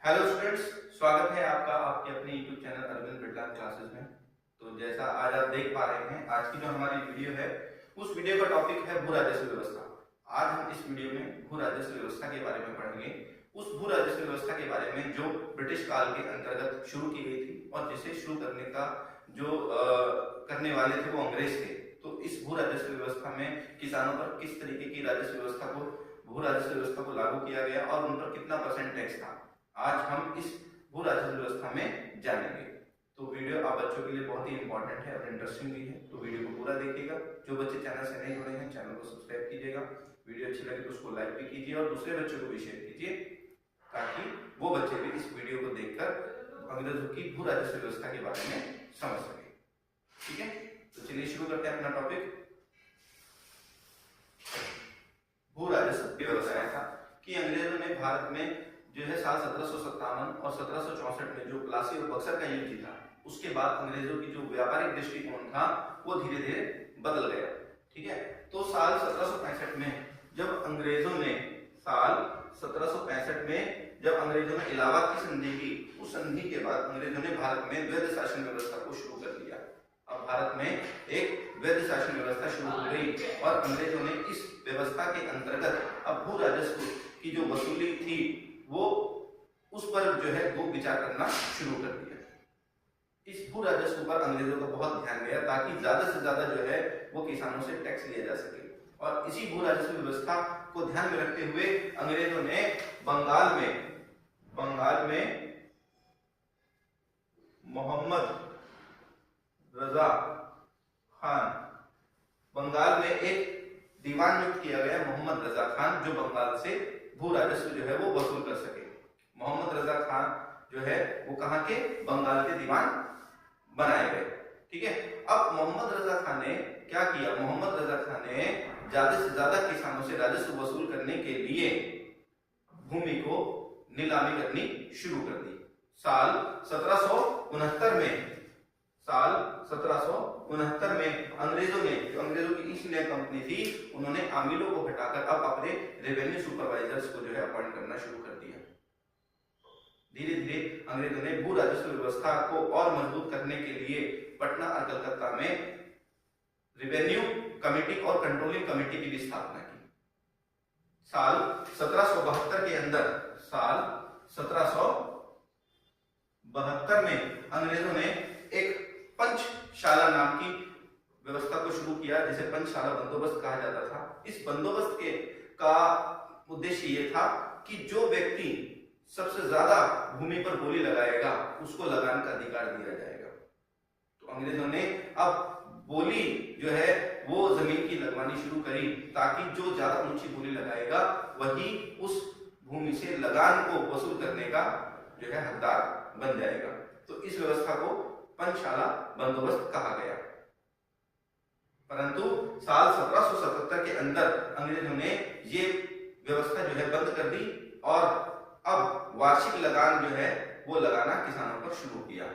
Hello students, स्वागत है आपका आपके अपने YouTube channel Arvind Birla classes में। तो जैसा आज आप देख पा रहे हैं, आज की जो हमारी वीडियो है उस वीडियो का टॉपिक है भू राजस्व व्यवस्था। आज हम इस वीडियो में भू राजस्व व्यवस्था के बारे में पढ़ेंगे। उस भू राजस्व व्यवस्था के बारे में जो ब्रिटिश काल के अंतर्गत शुरू की गई थी और जिसे शुरू करने का जो करने वाले थे वो अंग्रेज थे। तो इस भू राजस्व व्यवस्था में किसानों पर किस तरीके की राजस्व व्यवस्था को भू राजस्व व्यवस्था को लागू किया गया और उन पर कितना % टैक्स था, आज हम इस भू राजस्व व्यवस्था में जानेंगे। तो वीडियो आप बच्चों के लिए बहुत ही इंपॉर्टेंट है और इंटरेस्टिंग भी है, तो वीडियो को पूरा देखिएगा। जो बच्चे चैनल से नहीं जुड़े हैं, चैनल को सब्सक्राइब कीजिएगा। वीडियो अच्छी लगे तो उसको लाइक भी कीजिए और दूसरे बच्चों को भी शेयर कीजिए, ताकि वो बच्चे भी इस वीडियो को देखकर अंग्रेजों की भू राजस्व व्यवस्था के बारे में समझ सके। ठीक है, तो चलिए शुरू करते हैं अपना टॉपिक। भू राजस्व व्यवस्था था कि अंग्रेजों ने भारत में जो है साल 1757 और 1764 में जो प्लासी और बक्सर का युद्ध जीता, उसके बाद अंग्रेजों की जो व्यापारिक दृष्टिकोण था वो धीरे धीरे बदल गया। ठीक है, तो साल 1765 में जब अंग्रेजों ने इलाहाबाद की संधि की, उस संधि के बाद अंग्रेजों ने भारत में वैध शासन व्यवस्था को शुरू कर दिया। अब भारत में एक वैध शासन व्यवस्था शुरू हो गई और अंग्रेजों ने इस व्यवस्था के अंतर्गत अब भू राजस्व की जो वसूली थी वो उस पर जो है वो विचार करना शुरू कर दिया। इस भू राजस्व पर अंग्रेजों का बहुत ध्यान गया ताकि ज्यादा से ज्यादा जो है वो किसानों से टैक्स लिया जा सके। और इसी भू राजस्व व्यवस्था को ध्यान में रखते हुए अंग्रेजों ने बंगाल में मोहम्मद रजा खान, बंगाल में एक दीवान नियुक्त किया गया मोहम्मद रजा खान, जो बंगाल से भू राजस्व जो है वो वसूल कर सके। मोहम्मद रजा खान जो है वो कहां के, बंगाल के दीवान बनाए गए। ठीक है, अब मोहम्मद रजा खान ने क्या किया, मोहम्मद रजा खान ने ज्यादा से ज्यादा किसानों से राजस्व वसूल करने के लिए भूमि को नीलामी करनी शुरू कर दी। साल 1769 में अंग्रेजों की ईस्ट इंडिया कंपनी थी, उन्होंने आमिलों को हटाकर अब अपने रेवेन्यू सुपरवाइजर्स को जो है अपॉइंट करना शुरू कर दिया। धीरे धीरे अंग्रेजों ने भू राजस्व व्यवस्था को और मजबूत करने के लिए पटना और कलकत्ता में रेवेन्यू कमेटी और कंट्रोलिंग कमेटी की भी स्थापना की। साल 1772 में अंग्रेजों ने एक पंचशाला नाम की व्यवस्था को शुरू किया, जिसे पंचशाला बंदोबस्त कहा जाता था। इस बंदोबस्त का उद्देश्य ये था कि जो व्यक्ति सबसे ज्यादा भूमि पर बोली लगाएगा उसको लगान का अधिकार दिया जाएगा। तो अंग्रेजों ने अब बोली जो है वो जमीन की लगवानी शुरू करी, ताकि जो ज्यादा ऊंची बोली लगाएगा वही उस भूमि से लगान को वसूल करने का जो है हकदार बन जाएगा। तो इस व्यवस्था को पंचशाला बंदोबस्त कहा गया। परंतु साल 1777 के अंदर अंग्रेजों ने ये व्यवस्था जो है बंद कर दी और अब वार्षिक लगान जो है वो लगाना किसानों पर शुरू किया।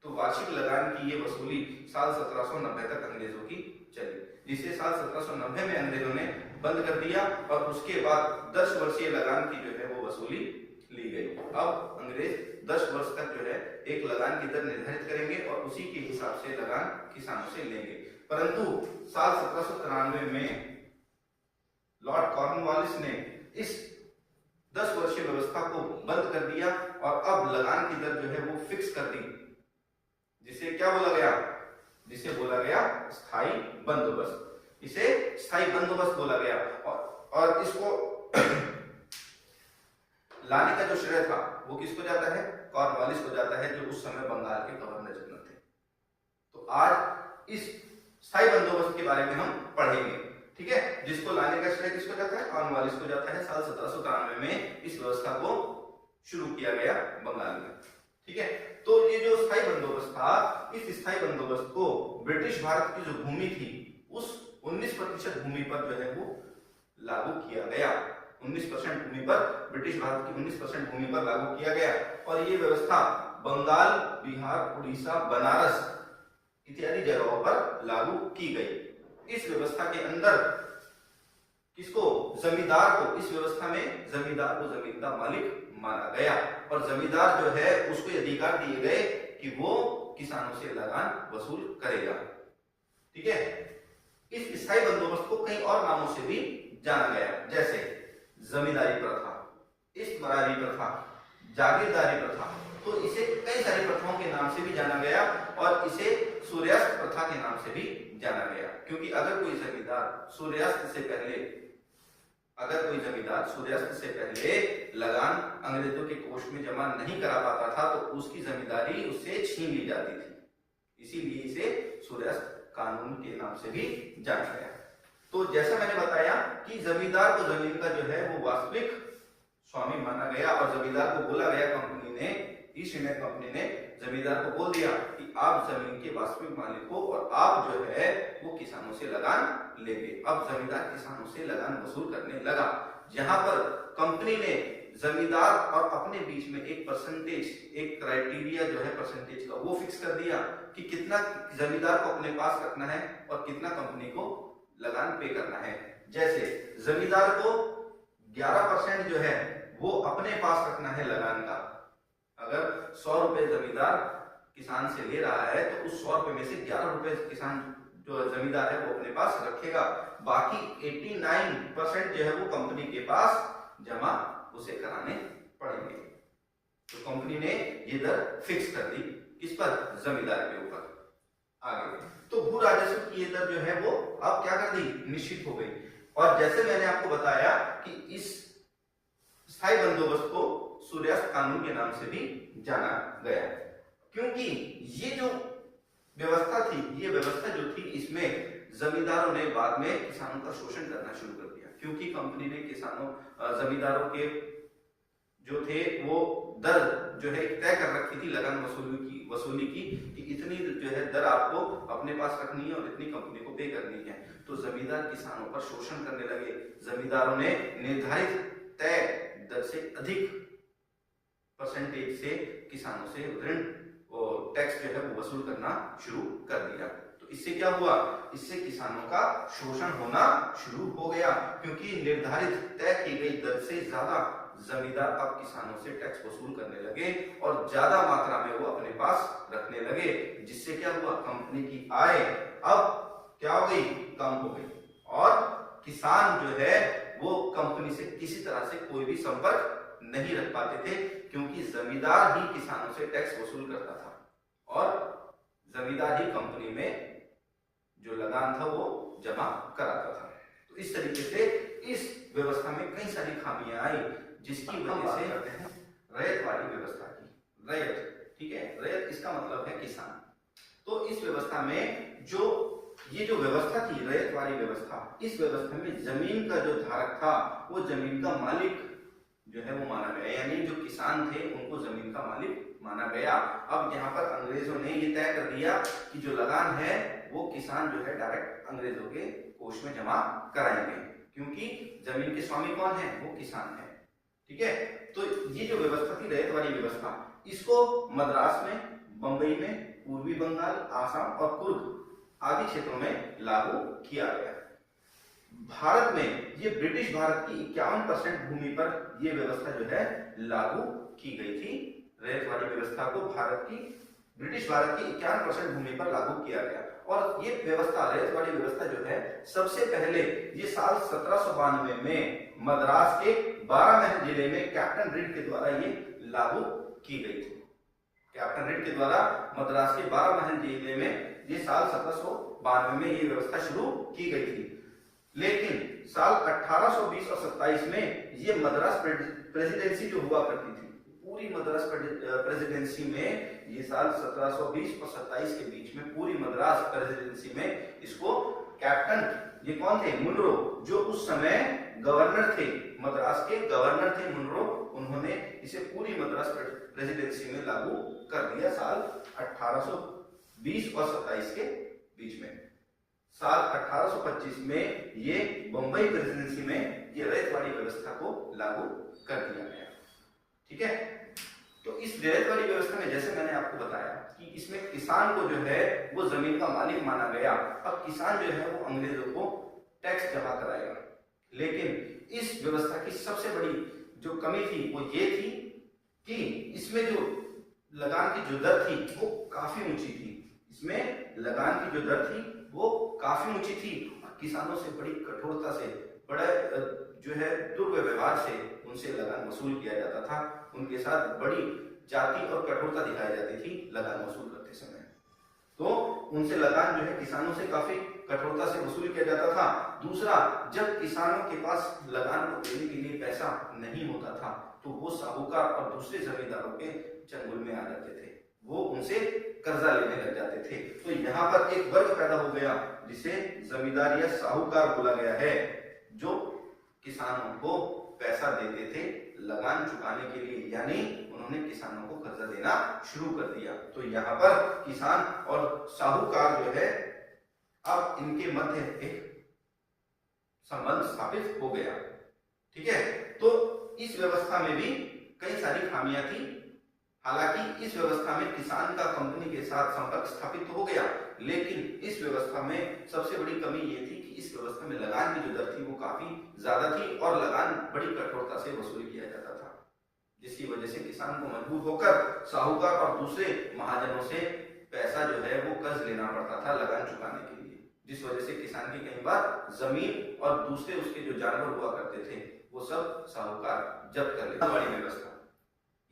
तो वार्षिक लगान की ये वसूली साल 1790 तक अंग्रेजों की चली, जिसे साल 1790 में अंग्रेजों ने बंद कर दिया और उसके बाद 10 वर्षीय लगान की जो है वो वसूली ली गई। अब अंग्रेज 10 वर्ष तक जो है एक लगान की दर निर्धारित करेंगे और उसी के हिसाब से लगान किसानों से लेंगे। परंतु साल 1793 में लॉर्ड कॉर्नवालिस ने इस 10 वर्षीय व्यवस्था को बंद कर दिया और अब लगान की दर जो है वो फिक्स कर दी, जिसे क्या बोला गया स्थायी बंदोबस्त। इसे स्थायी बंदोबस्त बोला गया और इसको लाने का जो श्रेय था वो किसको जाता है, कॉर्नवालिस को जाता है, जो उस समय बंगाल के गवर्नर जनरल थे। तो आज इस स्थायी बंदोबस्त के बारे में हम पढ़ेंगे। ठीक है, जिसको लाने का श्रेय किसको जाता है, कॉर्नवालिस को जाता है। साल 1793 में इस व्यवस्था को शुरू किया गया बंगाल में। ठीक है, तो ये जो स्थायी बंदोबस्त था, इस स्थायी बंदोबस्त को ब्रिटिश भारत की जो भूमि थी उस 19% भूमि पर जो है वो लागू किया गया। 19% भूमि पर, ब्रिटिश भारत की 19% भूमि पर लागू किया गया और ये व्यवस्था बंगाल, बिहार, उड़ीसा, बनारस इत्यादि जगहों पर लागू की गई। इस व्यवस्था के अंदर किसको, जमींदार को, इस व्यवस्था में जमींदार को जमीन का मालिक माना गया और जमींदार जो है उसको ये अधिकार दिए गए कि वो किसानों से लगान वसूल करेगा। ठीक है, इस स्थायी बंदोबस्त को कई और नामों से भी जाना गया, जैसे जमींदारी प्रथा, इस्तमारी प्रथा, जागीरदारी प्रथा। तो इसे कई सारी प्रथाओं के नाम से भी जाना गया और इसे सूर्यास्त प्रथा के नाम से भी जाना गया, क्योंकि अगर कोई जमींदार सूर्यास्त से पहले लगान अंग्रेजों के कोष में जमा नहीं करा पाता था तो उसकी जमींदारी उससे छीन ली जाती थी। इसीलिए इसे सूर्यास्त कानून के नाम से भी जाना गया। तो जैसा मैंने बताया कि जमींदार को जमीन का जो है वो वास्तविक स्वामी माना गया और जमींदार को बोला गया, कंपनी ने, ईस्ट इंडिया कंपनी ने जमींदार को बोल दिया कि आप जमीन के वास्तविक मालिक हो और आप जो है वो किसानों से लगान लेंगे। अब जमींदार किसानों से लगान वसूल करने लगा, जहां पर कंपनी ने जमींदार और अपने बीच में एक परसेंटेज, एक क्राइटेरिया जो है परसेंटेज का वो फिक्स कर दिया कि कितना जमींदार को अपने पास रखना है और कितना कंपनी को लगान पे करना है। जैसे जमींदार को 11% जो है वो अपने पास रखना है लगान का। अगर 100 रुपए जमींदार किसान से ले रहा है तो उस 100 रुपए में से 11 रुपए किसान जो जमींदार है वो अपने पास रखेगा, बाकी 89% जो है वो कंपनी के पास जमा उसे कराने पड़ेंगे। तो कंपनी ने ये दर फिक्स कर दी, किस पर? जमींदार के ऊपर। आगे तो भू राजस्व की ये दर जो है वो अब क्या कर दी? निश्चित हो गई। और जैसे मैंने आपको बताया कि इस स्थायी बंदोबस्त को सूर्यास्त कानून के नाम से भी जाना गया, क्योंकि ये जो व्यवस्था थी, ये व्यवस्था जो थी, इसमें जमींदारों ने बाद में किसानों का शोषण करना शुरू कर दिया, क्योंकि कंपनी ने जमींदारों के जो थे वो दर जो है तय कर रखी थी लगान वसूली की कि इतनी जो है दर आपको अपने पास रखनी है और इतनी कंपनी को पे करनी है। तो जमींदार किसानों पर शोषण करने लगे। जमींदारों ने निर्धारित तय दर से अधिक परसेंटेज से किसानों से ऋण और टैक्स जो है वो वसूल करना शुरू कर दिया। तो इससे क्या हुआ? इससे किसानों का शोषण होना शुरू हो गया, क्योंकि निर्धारित तय की गई दर से ज्यादा जमींदार अब किसानों से टैक्स वसूल करने लगे और ज्यादा मात्रा में वो अपने पास रखने लगे, जिससे क्या हुआ? कंपनी की आय अब क्या हो गई? कम हो गई और किसान जो है वो कंपनी से किसी तरह से कोई भी संपर्क नहीं रख पाते थे, क्योंकि जमींदार ही किसानों से टैक्स वसूल करता था और जमींदार ही कंपनी में जो लगान था वो जमा कराता था। तो इस तरीके से इस व्यवस्था में कई सारी खामियां आई, जिसकी वजह से रैयत वाली व्यवस्था की। रैयत, ठीक है, रैयत इसका मतलब है किसान। तो इस व्यवस्था में ये जो व्यवस्था थी, रैयत वाली व्यवस्था, इस व्यवस्था में जमीन का जो धारक था वो जमीन का मालिक जो है वो माना गया, यानी जो किसान थे उनको जमीन का मालिक माना गया। अब यहाँ पर अंग्रेजों ने ये तय कर दिया कि जो लगान है वो किसान जो है डायरेक्ट अंग्रेजों के कोष में जमा कराएंगे, क्योंकि जमीन के स्वामी कौन है? वो किसान है। ठीक है, तो ये जो व्यवस्था थी रैयत वाली व्यवस्था, इसको मद्रास में, बंबई में, पूर्वी बंगाल, आसाम और कुर्ग आदि क्षेत्रों में लागू किया गया। भारत में ये ब्रिटिश भारत की 51% भूमि पर यह व्यवस्था जो है लागू की गई थी। रैयत वाली व्यवस्था को ब्रिटिश भारत की 51% भूमि पर लागू किया गया और ये व्यवस्था, रैयत वाली व्यवस्था जो है, सबसे पहले ये साल 1792 में मद्रास के 12 महल जिले में कैप्टन रिड के द्वारा ये लागू की गई थी। कैप्टन रिड के द्वारा मद्रास के 12 महल जिले में ये साल 1792 में ये व्यवस्था शुरू की गई थी, लेकिन साल 1820 और 27 में ये मद्रास प्रेसिडेंसी जो हुआ करती थी, पूरी मद्रास प्रेसिडेंसी में ये साल 1720 और 27 के बीच में पूरी मद्रास प्रेसिडेंसी में इसको कैप्टन, ये कौन थे? मुनरो, जो उस समय गवर्नर थे, मद्रास के गवर्नर थे मुनरो, उन्होंने इसे पूरी मद्रास प्रेसिडेंसी में लागू कर दिया साल 1820 और 27 के बीच में। साल 1825 में ये बंबई प्रेसिडेंसी में ये रैयत वाली व्यवस्था को लागू कर दिया गया। ठीक है, तो इस रैयत वाली व्यवस्था में जैसे मैंने आपको बताया कि इसमें किसान को जो है वो जमीन का मालिक माना गया। अब किसान जो है वो अंग्रेजों को टैक्स जमा कराएगा, लेकिन इस व्यवस्था की सबसे बड़ी जो कमी थी वो ये थी कि इसमें जो लगान की जो दर थी वो काफी ऊंची थी। इसमें लगान की जो दर थी वो काफी ऊंची थी और किसानों से बड़ी कठोरता से, बड़े जो है दुर्व्यवहार से उनसे लगान वसूल किया जाता था। उनके साथ बड़ी जाति और कठोरता दिखाई जाती थी लगान वसूल करते समय। तो उनसे लगान जो है किसानों से काफी कठोरता से वसूल किया जाता था। दूसरा, जब किसानों के पास लगान को देने के लिए पैसा नहीं होता था तो वो साहूकार और दूसरे जमींदारों के चंगुल में आ जाते थे, वो उनसे कर्जा लेने लग जाते थे। तो यहाँ पर एक वर्ग पैदा हो गया जिसे जमींदार या साहूकार बोला गया है, जो किसानों को पैसा देते थे लगान चुकाने के लिए, यानी उन्होंने किसानों को कर्जा देना शुरू कर दिया। तो यहाँ पर किसान और साहूकार जो है, अब इनके मध्य एक संबंध स्थापित हो गया। ठीक है, तो इस व्यवस्था में भी कई सारी खामियां थी। हालांकि इस व्यवस्था में किसान का कंपनी के साथ संपर्क स्थापित हो गया, लेकिन इस व्यवस्था में सबसे बड़ी कमी ये थी कि इस व्यवस्था में लगान की जो दर थी वो काफी ज्यादा थी और लगान बड़ी कठोरता से वसूल किया जाता था, जिसकी वजह से किसान को मजबूर होकर साहूकार और दूसरे महाजनों से पैसा जो है वो कर्ज लेना पड़ता था लगान चुकाने के लिए, जिस वजह से किसान की कई बार जमीन और दूसरे उसके जो जानवर हुआ करते थे वो सब साहूकार जब्त कर लेते। बड़ी व्यवस्था,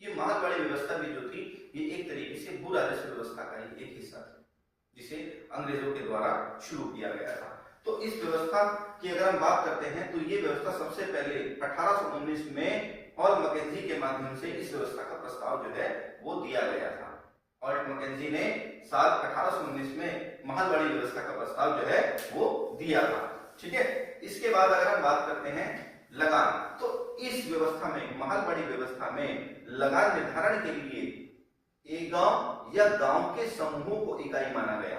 ये महलवाड़ी व्यवस्था भी जो थी ये एक तरीके से भू राजस्व व्यवस्था का ही एक हिस्सा था, जिसे अंग्रेजों के द्वारा शुरू किया गया था। तो इस व्यवस्था की अगर हम बात करते हैं तो ये व्यवस्था सबसे पहले 1819 में हॉल मैकेंजी के माध्यम से इस व्यवस्था का प्रस्ताव जो है वो दिया गया था। हॉल मैकेंजी ने साल 1819 में महलवाड़ी व्यवस्था का प्रस्ताव जो है वो दिया था। ठीक है, इसके बाद अगर हम बात करते हैं लगान, तो इस व्यवस्था में, महलवाड़ी व्यवस्था में लगान निर्धारण के लिए एक गांव या गांव के समूह को इकाई माना गया।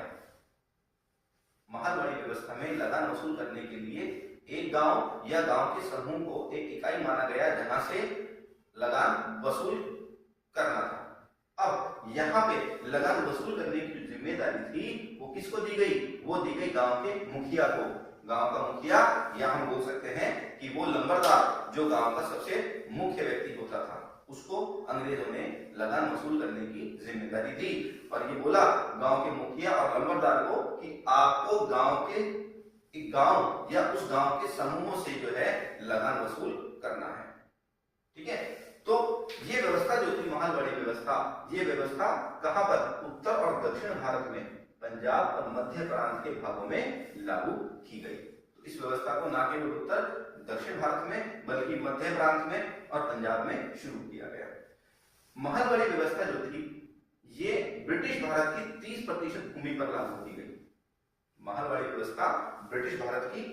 महलवाड़ी व्यवस्था में लगान वसूल करने के लिए एक गांव या गांव के समूह को एक इकाई माना गया जहां से लगान वसूल करना था। अब यहाँ पे लगान वसूल करने की जो जिम्मेदारी थी वो किसको दी गई? वो दी गई गांव के मुखिया को। गांव का मुखिया, या हम बोल सकते हैं कि वो लंबरदार, जो गांव का सबसे मुख्य व्यक्ति होता था, उसको अंग्रेजों ने लगान वसूल करने की जिम्मेदारी दी और ये बोला गांव के मुखिया और लंबरदार को कि आपको गांव के एक गांव या उस गांव के समूहों से जो है लगान वसूल करना है। ठीक है, तो ये व्यवस्था जो थी महलवाड़ी व्यवस्था, ये व्यवस्था कहां पर? उत्तर और दक्षिण भारत में, पंजाब और मध्य प्रांत के भागों में लागू की गई। तो इस व्यवस्था को न केवल उत्तर दक्षिण भारत में बल्कि मध्य प्रांत में और पंजाब में शुरू किया गया। महलवाड़ी व्यवस्था जो थी ये ब्रिटिश भारत की 30% भूमि पर लागू की गई। महलवाड़ी व्यवस्था ब्रिटिश भारत की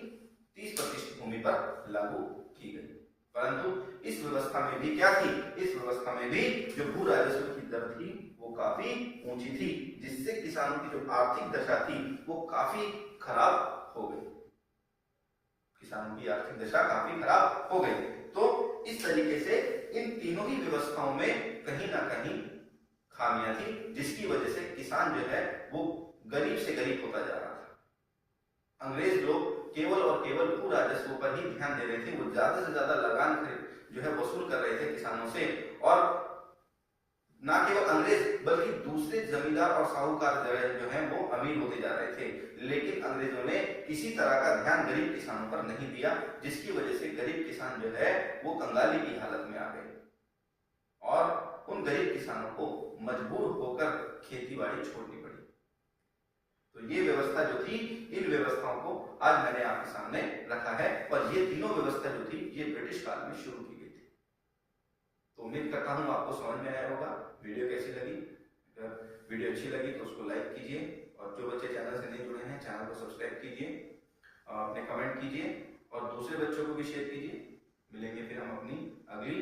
30% भूमि पर लागू की गई, परंतु इस व्यवस्था में भी क्या थी? इस व्यवस्था में भी जो भू राजस्व की दर थी वो काफी ऊंची थी, जिससे किसानों की जो आर्थिक दशा थी वो काफी खराब हो गई। किसानों की आर्थिक दशा काफी खराब हो गई। तो इस तरीके से इन तीनों ही व्यवस्थाओं में कहीं ना कहीं खामियां थी, जिसकी वजह से किसान जो है वो गरीब से गरीब होता जा रहा था। अंग्रेज लोग केवल और केवल भू राजस्व पर ही ध्यान दे रहे थे, वो ज्यादा से ज्यादा लगान जो है वसूल कर रहे थे किसानों से, और ना केवल अंग्रेज बल्कि दूसरे जमींदार और साहूकार जो है वो अमीर होते जा रहे थे। लेकिन अंग्रेजों ने किसी तरह का ध्यान गरीब किसानों पर नहीं दिया, जिसकी वजह से गरीब किसान जो है वो कंगाली की हालत में आ गए और उन गरीब किसानों को मजबूर होकर खेतीबाड़ी छोड़नी पड़ी। तो ये व्यवस्था जो थी, इन व्यवस्थाओं को आज मैंने आपके सामने रखा है, और ये तीनों व्यवस्था जो थी ये ब्रिटिश काल में शुरू की गई थी। तो उम्मीद करता हूं आपको समझ में आया होगा। वीडियो कैसी लगी? अगर वीडियो अच्छी लगी तो उसको लाइक कीजिए, और जो बच्चे चैनल से नहीं जुड़े हैं चैनल को सब्सक्राइब कीजिए, अपने कमेंट कीजिए और दूसरे बच्चों को भी शेयर कीजिए। मिलेंगे फिर हम अपनी अगली